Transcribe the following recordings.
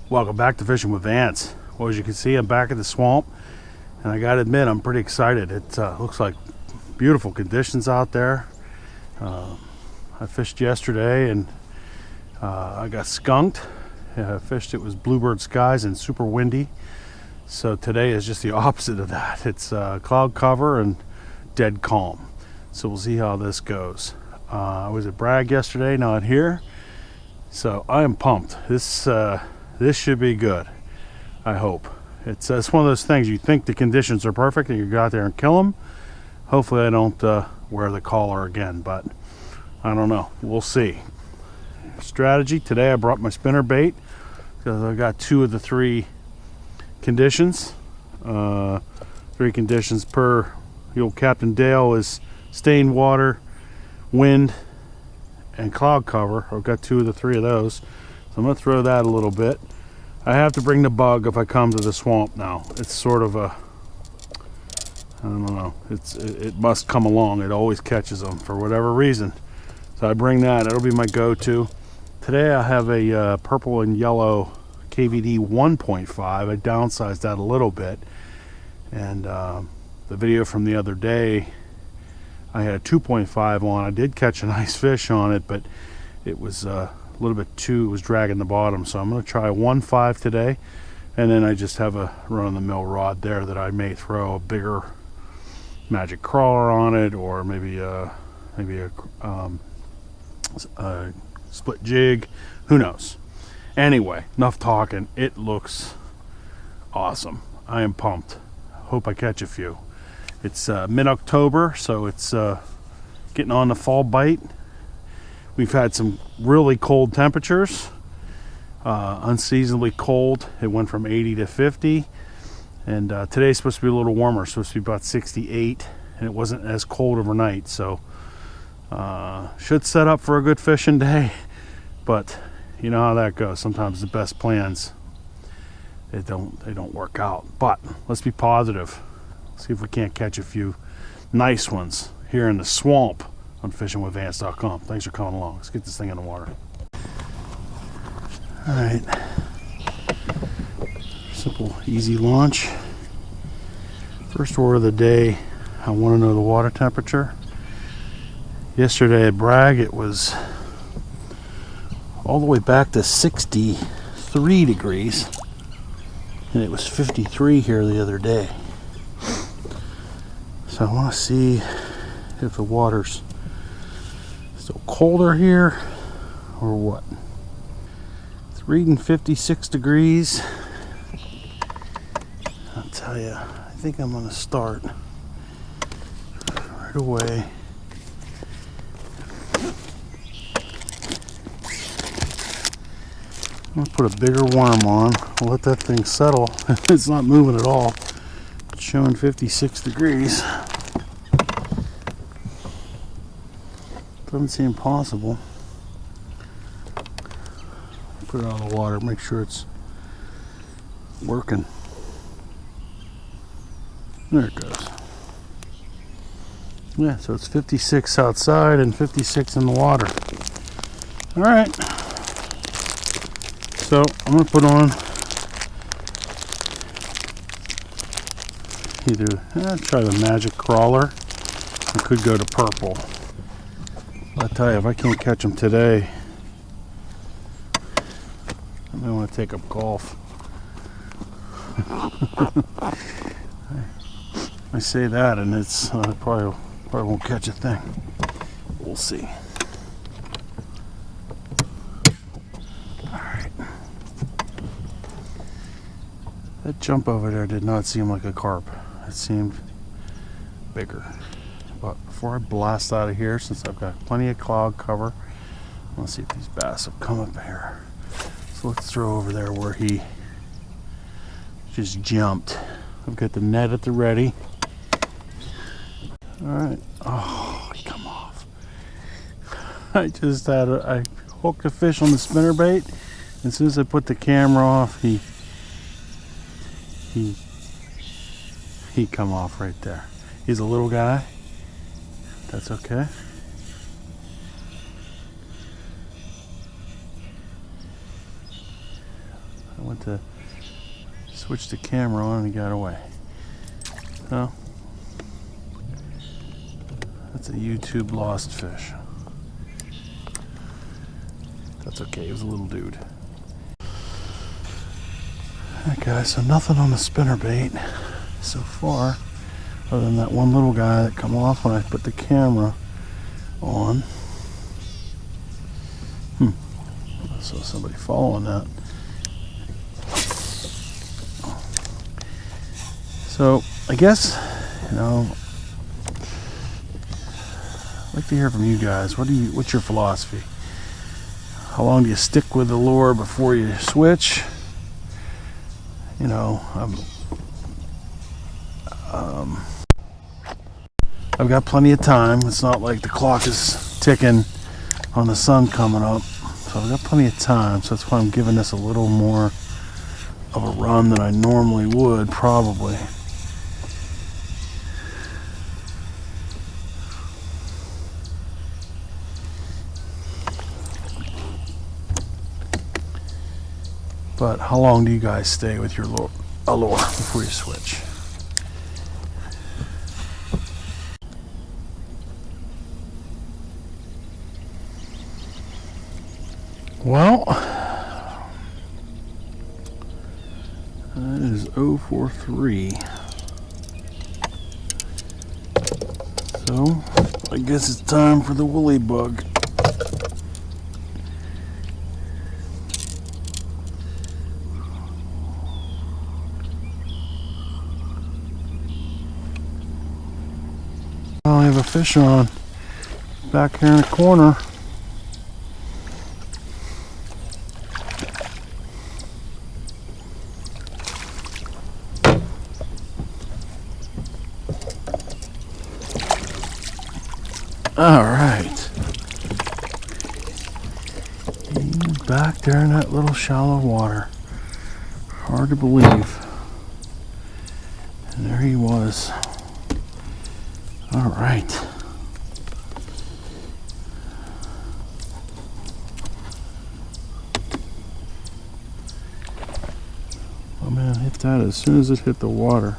Welcome back to Fishing with Vance. Well, as you can see, I'm back at the swamp, and I gotta admit, I'm pretty excited. It looks like beautiful conditions out there. I fished yesterday, and I got skunked. I fished, it was bluebird skies and super windy. So today is just the opposite of that. It's cloud cover and dead calm. So we'll see how this goes. I was at Bragg yesterday, not here. So I am pumped. This should be good, I hope. It's one of those things, you think the conditions are perfect and you go out there and kill them. Hopefully I don't wear the collar again, but I don't know. We'll see. Strategy, today I brought my spinner bait because I got two of the three conditions. Three conditions per the old Captain Dale is stained water, wind, and cloud cover. I've got two of the three of those. So I'm going to throw that a little bit. I have to bring the bug if I come to the swamp now. It's sort of a, I don't know, it must come along. It always catches them for whatever reason. So I bring that. It'll be my go-to. Today I have a purple and yellow KVD 1.5. I downsized that a little bit. And the video from the other day, I had a 2.5 on. I did catch a nice fish on it, but it was a little bit too, it was dragging the bottom. So I'm going to try a 1.5 today, and then I just have a run-of-the-mill rod there that I may throw a bigger magic crawler on it, or maybe a split jig. Who knows? Anyway, enough talking. It looks awesome. I am pumped. Hope I catch a few. It's mid-October, so it's getting on the fall bite. We've had some really cold temperatures, unseasonably cold. It went from 80 to 50, and today's supposed to be a little warmer. It's supposed to be about 68, and it wasn't as cold overnight, so should set up for a good fishing day. But you know how that goes. Sometimes the best plans, they don't work out. But let's be positive. See if we can't catch a few nice ones here in the swamp on fishingwithvance.com. Thanks for coming along. Let's get this thing in the water. All right. Simple, easy launch. First order of the day, I want to know the water temperature. Yesterday at Bragg, it was all the way back to 63 degrees, and it was 53 here the other day. So I want to see if the water's still colder here or what. It's reading 56 degrees. I'll tell you, I think I'm going to start right away. I'm going to put a bigger worm on. I'll let that thing settle. It's not moving at all. It's showing 56 degrees. Doesn't seem possible. Put it on the water, make sure it's working. There it goes. Yeah, so it's 56 outside and 56 in the water. All right. So I'm going to put on try the magic crawler. I could go to purple. I'll tell you, if I can't catch them today, I may want to take up golf. I say that, and it's probably won't catch a thing. We'll see. All right. That jump over there did not seem like a carp. It seemed bigger. But before I blast out of here, since I've got plenty of cloud cover, let's see if these bass will come up here. So let's throw over there where he just jumped. I've got the net at the ready. All right. Oh, come off. I hooked a fish on the spinnerbait. As soon as I put the camera off, he come off right there. He's a little guy. That's okay. I went went to switch the camera on and he got away. So that's a YouTube lost fish. That's okay, he was a little dude. Alright guys, so nothing on the spinnerbait so far, other than that one little guy that come off when I put the camera on. I saw somebody following that. So I guess, you know, I'd like to hear from you guys. What's your philosophy? How long do you stick with the lure before you switch? You know, I've got plenty of time. It's not like the clock is ticking on the sun coming up. So I've got plenty of time. So that's why I'm giving this a little more of a run than I normally would, probably. But how long do you guys stay with your lure before you switch? Well, that is 043. So I guess it's time for the woolly bug. I have a fish on back here in the corner. All right, he's back there in that little shallow water. Hard to believe. And there he was. All right. Oh man, hit that as soon as it hit the water.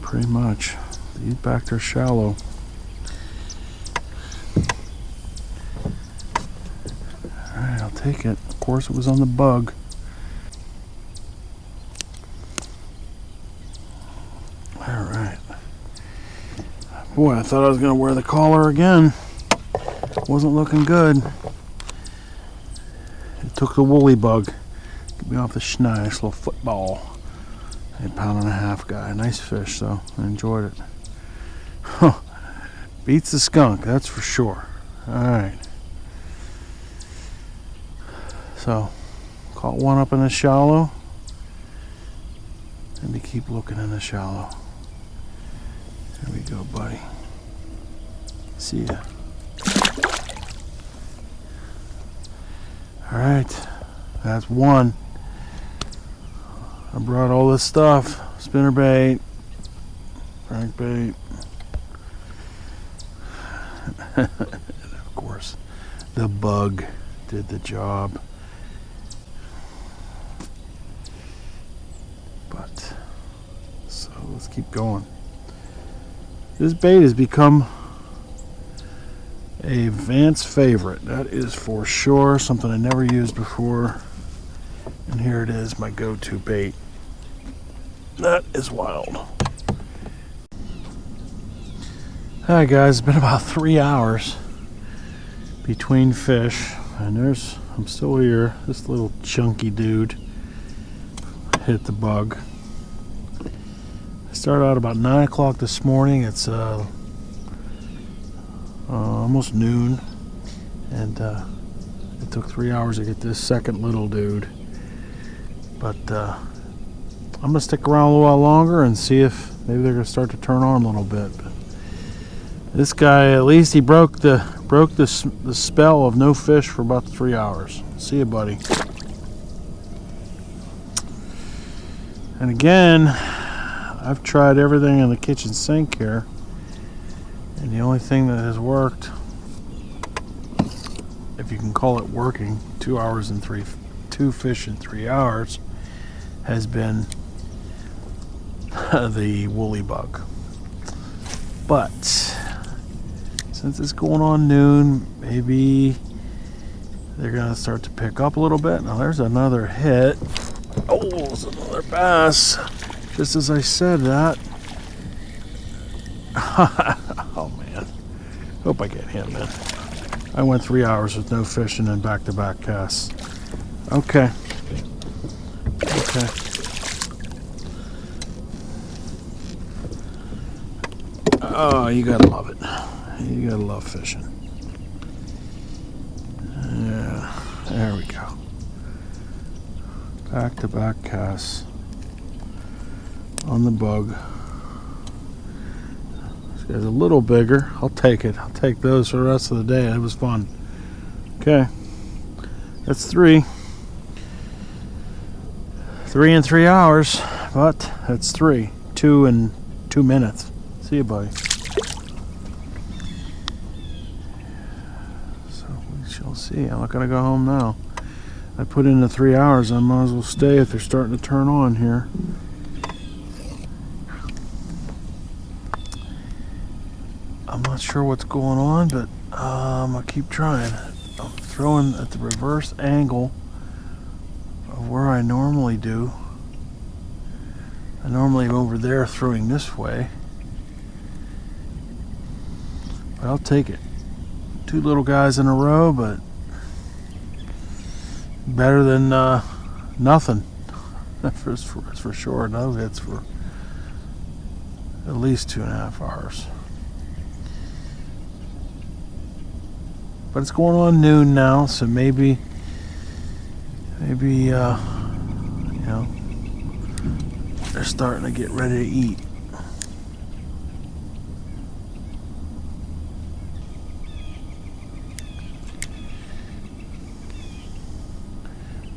Pretty much. He's back there shallow. Alright, I'll take it. Of course it was on the bug. Alright. Boy, I thought I was going to wear the collar again. Wasn't looking good. It took the woolly bug. Get me off the schneid, nice little football. A £1.5 guy. Nice fish, though. I enjoyed it. Huh. Beats the skunk, that's for sure. Alright. So, caught one up in the shallow. Let me keep looking in the shallow. There we go, buddy. See ya. Alright, that's one. I brought all this stuff. Spinnerbait, crankbait. Of course, the bug did the job. But, so let's keep going. This bait has become a Vance favorite. That is for sure. Something I never used before. And here it is, my go-to bait. That is wild. Alright guys, it's been about 3 hours between fish. And I'm still here. This little chunky dude hit the bug. I started out about 9 o'clock this morning. It's almost noon, and it took 3 hours to get this second little dude. But I'm gonna stick around a little while longer and see if maybe they're gonna start to turn on a little bit. But this guy, at least he broke the spell of no fish for about 3 hours. See you, buddy. And again, I've tried everything in the kitchen sink here, and the only thing that has worked, if you can call it working, 2 2 fish in 3 hours has been the woolly bug. But since it's going on noon, maybe they're gonna start to pick up a little bit. Now there's another hit. Oh, there's another bass. Just as I said that. Oh man, hope I get him, man. I went 3 hours with no fishing and back-to-back casts. Okay. Okay. Oh, you gotta love it. You gotta love fishing. Yeah, there we go. Back-to-back casts on the bug. This guy's a little bigger. I'll take it. I'll take those for the rest of the day. It was fun. Okay. That's 3. 3 in 3 hours, but that's 3. 2 in 2 minutes. See you, buddy. So we shall see. I'm not going to go home now. I put in the 3 hours. I might as well stay if they're starting to turn on here. I'm not sure what's going on, but I'll keep trying. I'm throwing at the reverse angle of where I normally do. I normally am over there throwing this way. But I'll take it. 2 little guys in a row, but better than nothing. That's for sure. No hits for at least 2.5 hours. But it's going on noon now, so maybe you know, they're starting to get ready to eat.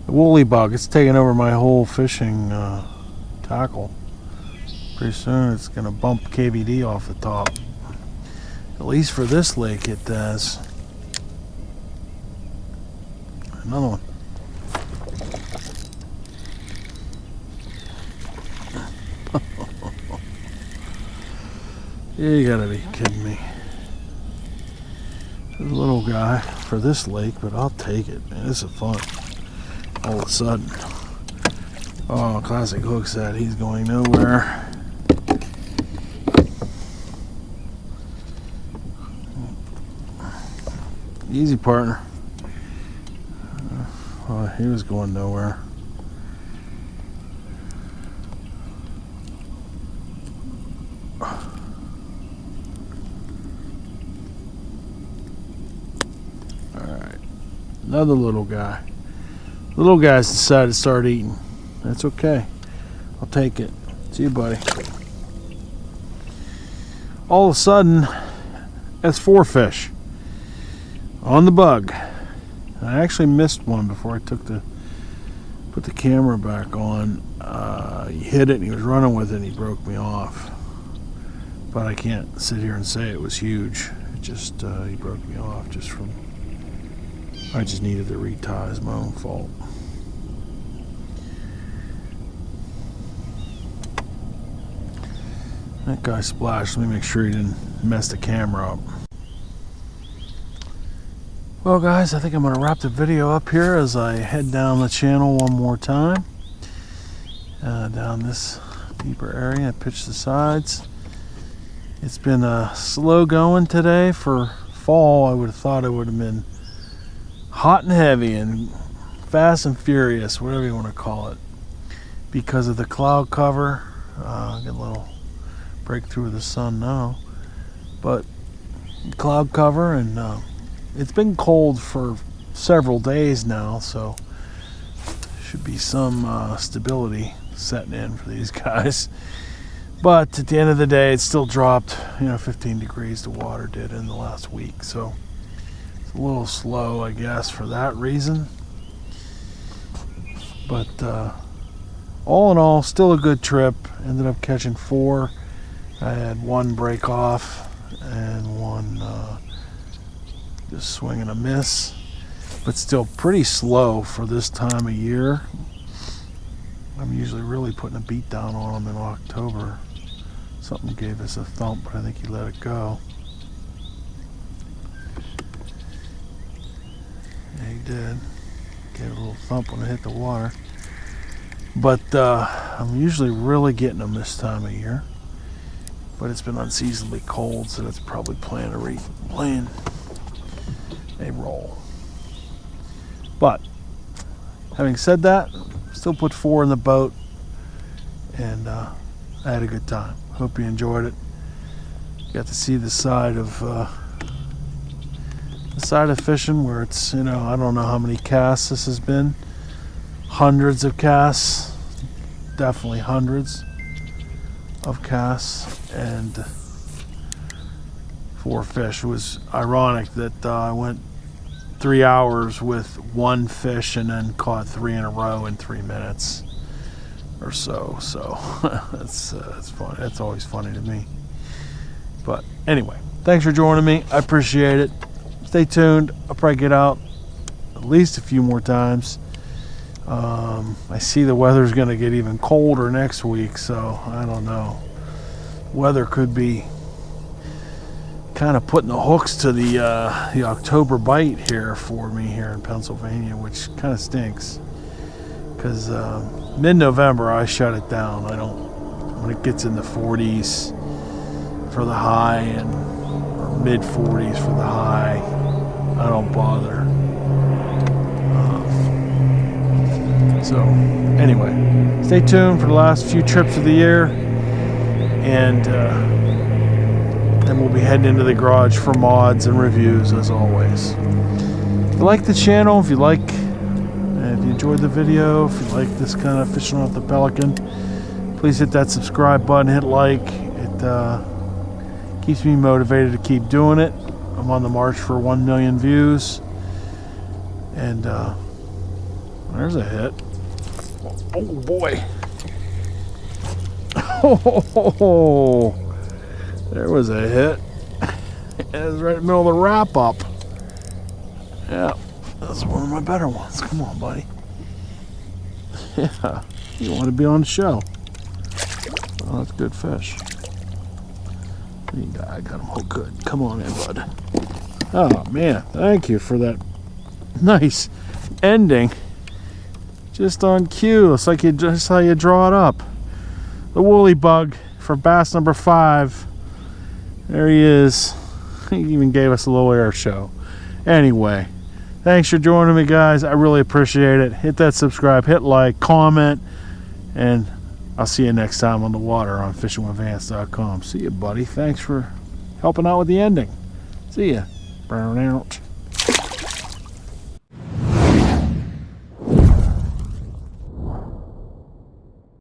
The woolly bug, it's taking over my whole fishing tackle. Pretty soon it's going to bump KVD off the top. At least for this lake it does. Another one. You gotta be kidding me. There's a little guy for this lake, but I'll take it, man. This is fun. All of a sudden. Oh, classic hook set. He's going nowhere. Easy, partner. Oh, he was going nowhere. Alright. Another little guy. Little guys decided to start eating. That's okay. I'll take it. See you, buddy. All of a sudden, that's 4 fish on the bug. I actually missed one before I put the camera back on. He hit it and he was running with it and he broke me off. But I can't sit here and say it was huge. It just, he broke me off just from, I just needed to retie. It's my own fault. That guy splashed. Let me make sure he didn't mess the camera up. Well guys, I think I'm going to wrap the video up here as I head down the channel one more time. Down this deeper area, I pitch the sides. It's been slow going today for fall. I would have thought it would have been hot and heavy and fast and furious, whatever you want to call it. Because of the cloud cover. Get a little breakthrough of the sun now. But cloud cover and it's been cold for several days now, so should be some stability setting in for these guys. But at the end of the day, it still dropped, 15 degrees the water did in the last week. So it's a little slow, I guess, for that reason. But all in all, still a good trip. Ended up catching 4. I had 1 break off and 1 just swing and a miss. but still pretty slow for this time of year. I'm usually really putting a beat down on them in October. Something gave us a thump, but I think he let it go. Yeah, he did. Gave it a little thump when it hit the water. But I'm usually really getting them this time of year. But it's been unseasonably cold, so that's probably playing a role. But having said that, still put 4 in the boat, and I had a good time. Hope you enjoyed it. Got to see the side of fishing where it's, I don't know how many casts this has been. Hundreds of casts, definitely hundreds of casts, and 4 fish. It was ironic that I went 3 hours with 1 fish and then caught 3 in a row in 3 minutes or so. So that's fun. That's always funny to me. But anyway, thanks for joining me. I appreciate it. Stay tuned. I'll probably get out at least a few more times. I see the weather's going to get even colder next week, so I don't know. Weather could be kind of putting the hooks to the October bite here for me here in Pennsylvania, which kind of stinks. Because mid-November I shut it down. I don't, when it gets in the 40s for the high or mid-40s for the high, I don't bother. So anyway, stay tuned for the last few trips of the year, and then we'll be heading into the garage for mods and reviews as always. If you like the channel, if you enjoyed the video, if you like this kind of fishing off the Pelican, please hit that subscribe button, hit like. It keeps me motivated to keep doing it. I'm on the march for 1 million views, and there's a hit. Oh boy. Oh, there was a hit. It was right in the middle of the wrap up. Yeah, that's one of my better ones. Come on, buddy. Yeah, you want to be on the show. Oh, that's good fish. I got him hooked good. Come on in, bud. Oh man, thank you for that nice ending. Just on cue. It's like just how you draw it up. The woolly bug for bass number 5. There he is. He even gave us a little air show. Anyway, thanks for joining me, guys. I really appreciate it. Hit that subscribe, hit like, comment, and I'll see you next time on the water on fishingwithvance.com. See you, buddy. Thanks for helping out with the ending. See ya. Burn out.